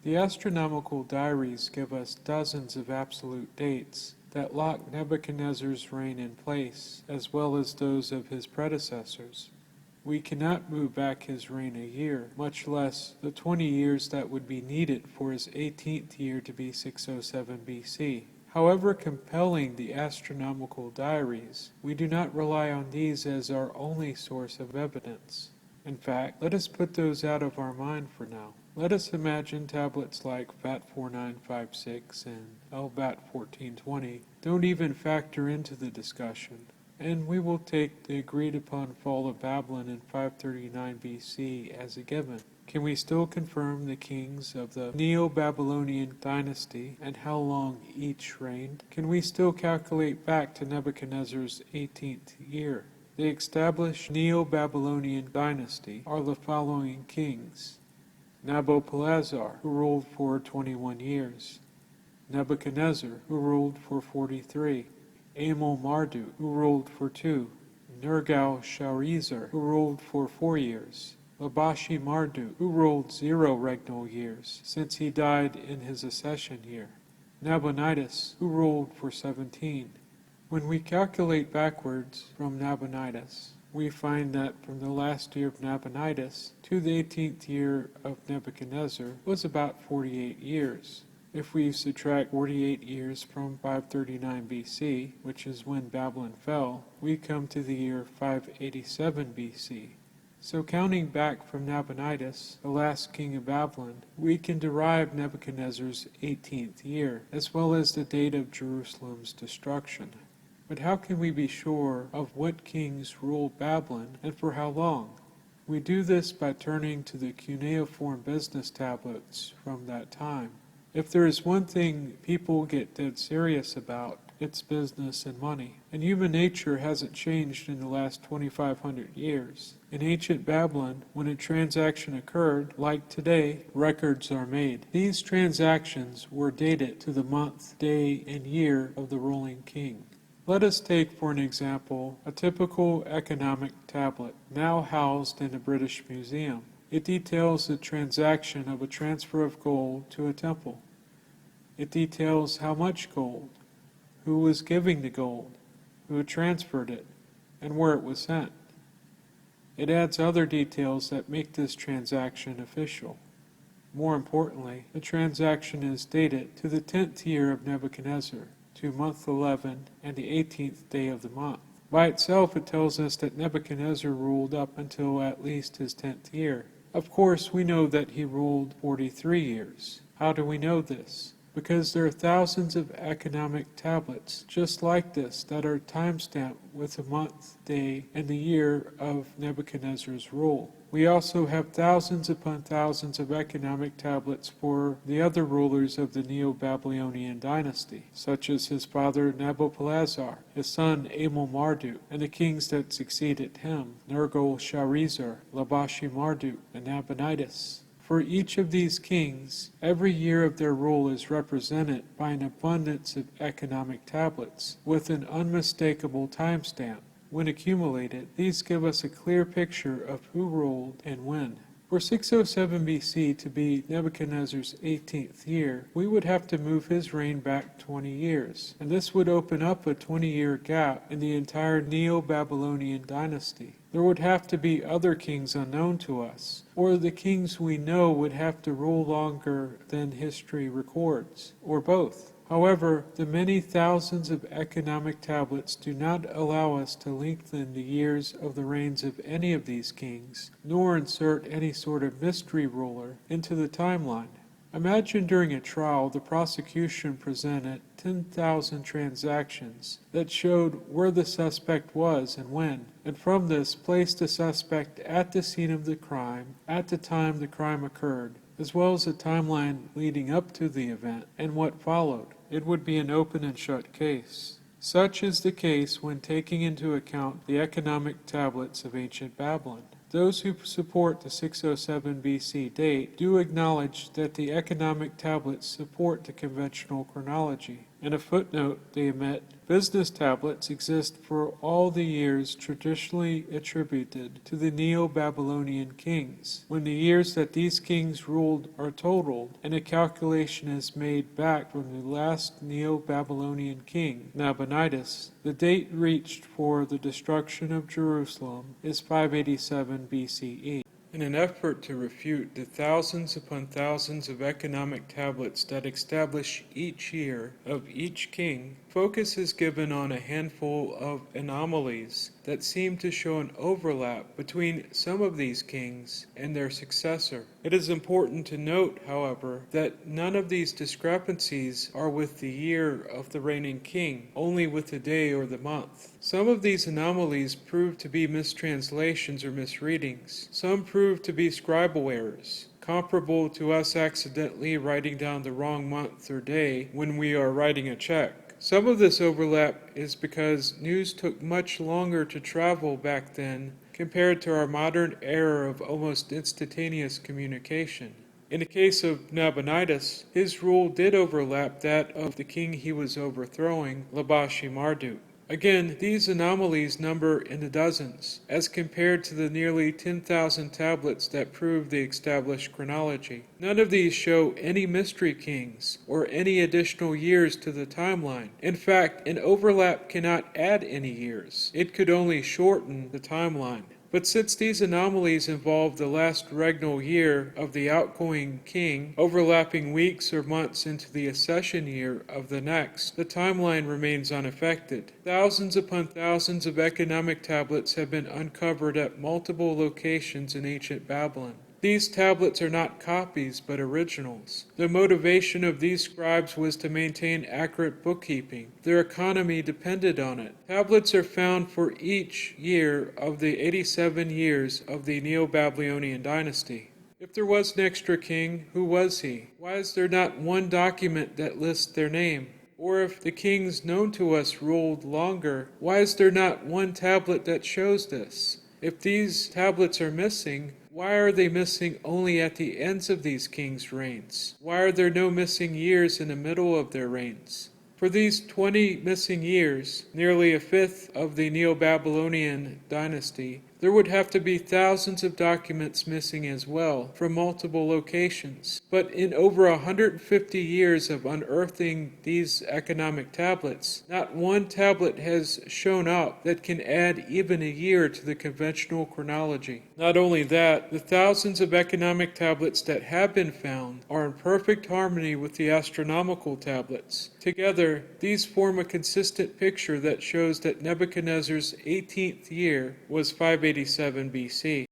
The astronomical diaries give us dozens of absolute dates that lock Nebuchadnezzar's reign in place, as well as those of his predecessors. We cannot move back his reign a year, much less the 20 years that would be needed for his 18th year to be 607 BC. However compelling the astronomical diaries, we do not rely on these as our only source of evidence. In fact, let us put those out of our mind for now. Let us imagine tablets like VAT 4956 and LBAT 1420 don't even factor into the discussion, and we will take the agreed upon fall of Babylon in 539 BC as a given. Can we still confirm the kings of the Neo-Babylonian dynasty and how long each reigned? Can we still calculate back to Nebuchadnezzar's 18th year? The established Neo-Babylonian dynasty are the following kings: Nabopolassar, who ruled for 21 years; Nebuchadnezzar, who ruled for 43; Amel-Marduk, who ruled for 2; Nergal-sharezer, who ruled for 4 years; Labashi-Marduk, who ruled 0 regnal years, since he died in his accession year; Nabonidus, who ruled for 17. When we calculate backwards from Nabonidus, we find that from the last year of Nabonidus to the 18th year of Nebuchadnezzar was about 48 years. If we subtract 48 years from 539 BC, which is when Babylon fell, we come to the year 587 BC. So counting back from Nabonidus, the last king of Babylon, we can derive Nebuchadnezzar's 18th year, as well as the date of Jerusalem's destruction. But how can we be sure of what kings ruled Babylon and for how long? We do this by turning to the cuneiform business tablets from that time. If there is one thing people get dead serious about, it's business and money. And human nature hasn't changed in the last 2,500 years. In ancient Babylon, when a transaction occurred, like today, records are made. These transactions were dated to the month, day, and year of the ruling king. Let us take, for an example, a typical economic tablet, now housed in a British museum. It details the transaction of a transfer of gold to a temple. It details how much gold, who was giving the gold, who transferred it, and where it was sent. It adds other details that make this transaction official. More importantly, the transaction is dated to the 10th year of Nebuchadnezzar, to month 11 and the 18th day of the month. By itself, it tells us that Nebuchadnezzar ruled up until at least his 10th year. Of course, we know that he ruled 43 years. How do we know this? Because there are thousands of economic tablets just like this that are timestamped with the month, day, and the year of Nebuchadnezzar's rule. We also have thousands upon thousands of economic tablets for the other rulers of the Neo-Babylonian dynasty, such as his father Nabopolassar, his son Amel-Marduk, and the kings that succeeded him, Nergal-sharezer, Labashi-Marduk, and Nabonidus. For each of these kings, every year of their rule is represented by an abundance of economic tablets with an unmistakable timestamp. When accumulated, these give us a clear picture of who ruled and when. For 607 BC to be Nebuchadnezzar's 18th year, we would have to move his reign back 20 years, and this would open up a 20-year gap in the entire Neo-Babylonian dynasty. There would have to be other kings unknown to us, or the kings we know would have to rule longer than history records, or both. However, the many thousands of economic tablets do not allow us to lengthen the years of the reigns of any of these kings, nor insert any sort of mystery ruler into the timeline. Imagine during a trial the prosecution presented 10,000 transactions that showed where the suspect was and when, and from this placed the suspect at the scene of the crime at the time the crime occurred, as well as the timeline leading up to the event and what followed. It would be an open and shut case. Such is the case when taking into account the economic tablets of ancient Babylon. Those who support the 607 BC date do acknowledge that the economic tablets support the conventional chronology. In a footnote they omit, business tablets exist for all the years traditionally attributed to the Neo-Babylonian kings. When the years that these kings ruled are totaled, and a calculation is made back from the last Neo-Babylonian king, Nabonidus, the date reached for the destruction of Jerusalem is 587 BCE. In an effort to refute the thousands upon thousands of economic tablets that establish each year of each king, focus is given on a handful of anomalies that seem to show an overlap between some of these kings and their successor. It is important to note, however, that none of these discrepancies are with the year of the reigning king, only with the day or the month. Some of these anomalies prove to be mistranslations or misreadings. Some prove to be scribal errors, comparable to us accidentally writing down the wrong month or day when we are writing a check. Some of this overlap is because news took much longer to travel back then compared to our modern era of almost instantaneous communication. In the case of Nabonidus, his rule did overlap that of the king he was overthrowing, Labashi-Marduk. Again, these anomalies number in the dozens, as compared to the nearly 10,000 tablets that prove the established chronology. None of these show any mystery kings, or any additional years to the timeline. In fact, an overlap cannot add any years. It could only shorten the timeline. But since these anomalies involve the last regnal year of the outgoing king, overlapping weeks or months into the accession year of the next, the timeline remains unaffected. Thousands upon thousands of economic tablets have been uncovered at multiple locations in ancient Babylon. These tablets are not copies, but originals. The motivation of these scribes was to maintain accurate bookkeeping. Their economy depended on it. Tablets are found for each year of the 87 years of the Neo-Babylonian dynasty. If there was an extra king, who was he? Why is there not one document that lists their name? Or if the kings known to us ruled longer, why is there not one tablet that shows this? If these tablets are missing, why are they missing only at the ends of these kings' reigns? Why are there no missing years in the middle of their reigns? For these 20 missing years, nearly a fifth of the Neo-Babylonian dynasty, there would have to be thousands of documents missing as well from multiple locations. But in over 150 years of unearthing these economic tablets, not one tablet has shown up that can add even a year to the conventional chronology. Not only that, the thousands of economic tablets that have been found are in perfect harmony with the astronomical tablets. Together, these form a consistent picture that shows that Nebuchadnezzar's 18th year was 587 BC.